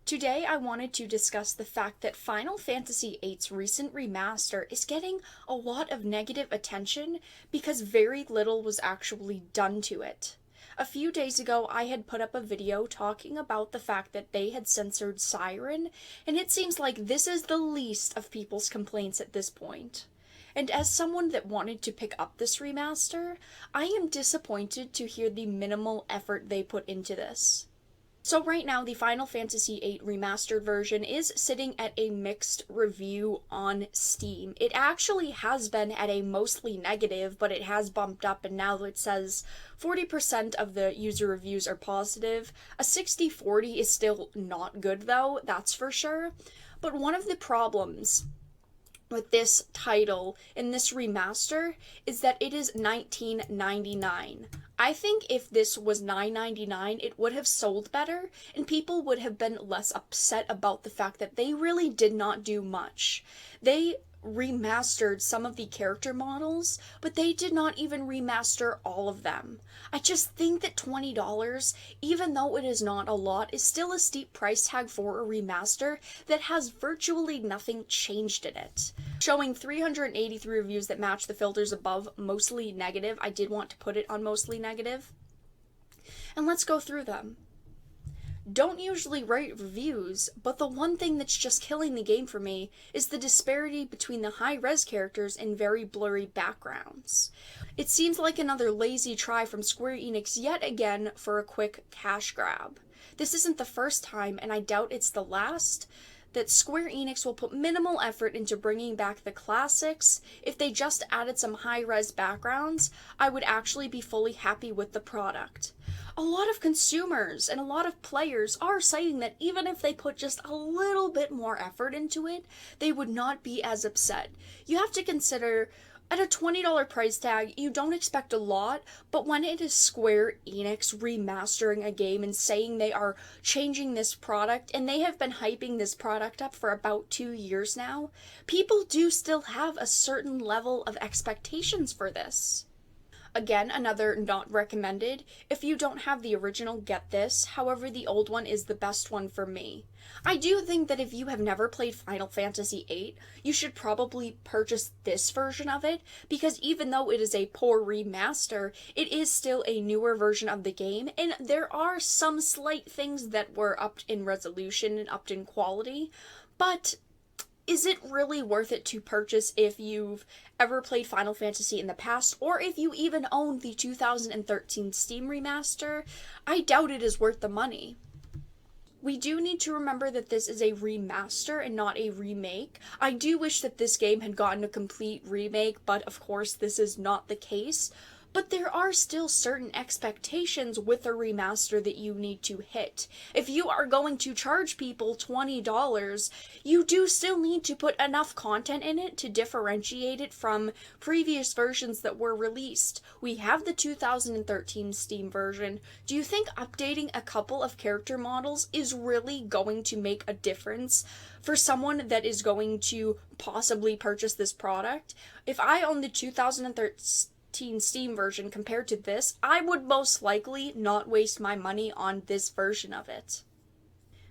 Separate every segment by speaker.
Speaker 1: Today I wanted to discuss the fact that Final Fantasy VIII's recent remaster is getting a lot of negative attention because very little was actually done to it. A few days ago I had put up a video talking about the fact that they had censored Siren, and it seems like this is the least of people's complaints at this point. And as someone that wanted to pick up this remaster, I am disappointed to hear the minimal effort they put into this. So right now, the Final Fantasy VIII Remastered version is sitting at a mixed review on Steam. It actually has been at a mostly negative, but it has bumped up, and now it says 40% of the user reviews are positive. A 60-40 is still not good though, that's for sure. But one of the problems with this title in this remaster is that it is $19.99. I think if this was $9.99, it would have sold better, and people would have been less upset about the fact that they really did not do much. They remastered some of the character models, but they did not even remaster all of them. I just think that $20, even though it is not a lot, is still a steep price tag for a remaster that has virtually nothing changed in it. Showing 383 reviews that match the filters above mostly negative. I did want to put it on mostly negative. And let's go through them. Don't usually write reviews, but the one thing that's just killing the game for me is the disparity between the high-res characters and very blurry backgrounds. It seems like another lazy try from Square Enix yet again for a quick cash grab. This isn't the first time, and I doubt it's the last, that Square Enix will put minimal effort into bringing back the classics. If they just added some high-res backgrounds, I would actually be fully happy with the product. A lot of consumers and a lot of players are citing that even if they put just a little bit more effort into it, they would not be as upset. You have to consider, at a $20 price tag, you don't expect a lot, but when it is Square Enix remastering a game and saying they are changing this product, and they have been hyping this product up for about 2 years now, people do still have a certain level of expectations for this. Again, another not recommended. If you don't have the original, get this. However, the old one is the best one for me. I do think that if you have never played Final Fantasy VIII, you should probably purchase this version of it, because even though it is a poor remaster, it is still a newer version of the game, and there are some slight things that were upped in resolution and upped in quality, but is it really worth it to purchase if you've ever played Final Fantasy in the past, or if you even own the 2013 Steam remaster? I doubt it is worth the money. We do need to remember that this is a remaster and not a remake. I do wish that this game had gotten a complete remake, but of course this is not the case. But there are still certain expectations with a remaster that you need to hit. If you are going to charge people $20, you do still need to put enough content in it to differentiate it from previous versions that were released. We have the 2013 Steam version. Do you think updating a couple of character models is really going to make a difference for someone that is going to possibly purchase this product? If I own the 2013 Steam version compared to this, I would most likely not waste my money on this version of it.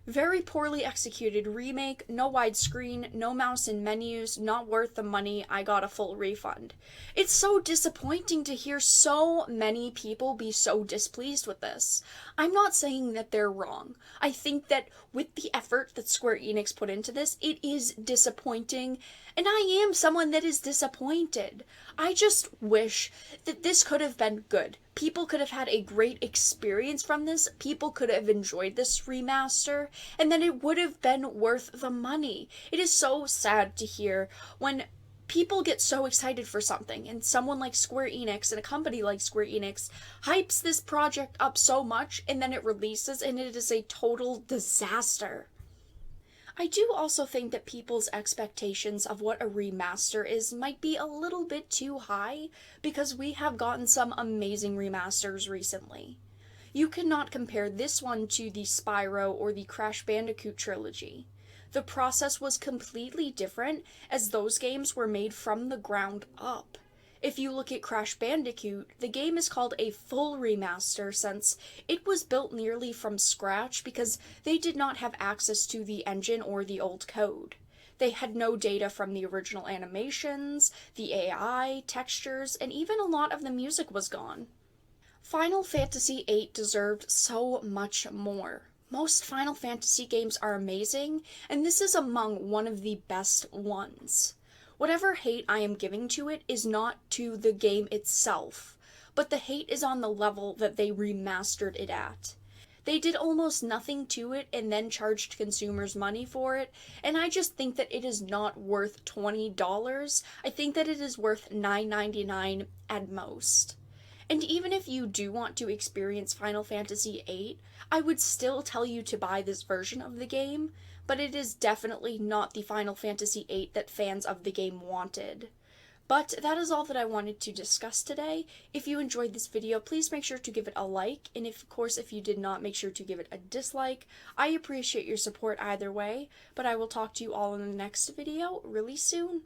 Speaker 1: Very poorly executed remake, no widescreen, no mouse and menus, not worth the money, I got a full refund. It's so disappointing to hear so many people be so displeased with this. I'm not saying that they're wrong. I think that with the effort that Square Enix put into this, it is disappointing, and I am someone that is disappointed. I just wish that this could have been good. People could have had a great experience from this, people could have enjoyed this remaster, and then it would have been worth the money. It is so sad to hear when people get so excited for something, and someone like Square Enix and a company like Square Enix hypes this project up so much, and then it releases and it is a total disaster. I do also think that people's expectations of what a remaster is might be a little bit too high, because we have gotten some amazing remasters recently. You cannot compare this one to the Spyro or the Crash Bandicoot trilogy. The process was completely different, as those games were made from the ground up. If you look at Crash Bandicoot, the game is called a full remaster since it was built nearly from scratch because they did not have access to the engine or the old code. They had no data from the original animations, the AI, textures, and even a lot of the music was gone. Final Fantasy VIII deserved so much more. Most Final Fantasy games are amazing, and this is among one of the best ones. Whatever hate I am giving to it is not to the game itself, but the hate is on the level that they remastered it at. They did almost nothing to it and then charged consumers money for it, and I just think that it is not worth $20. I think that it is worth $9.99 at most. And even if you do want to experience Final Fantasy VIII, I would still tell you to buy this version of the game, but it is definitely not the Final Fantasy VIII that fans of the game wanted. But that is all that I wanted to discuss today. If you enjoyed this video, please make sure to give it a like, and of course if you did not, make sure to give it a dislike. I appreciate your support either way, but I will talk to you all in the next video really soon.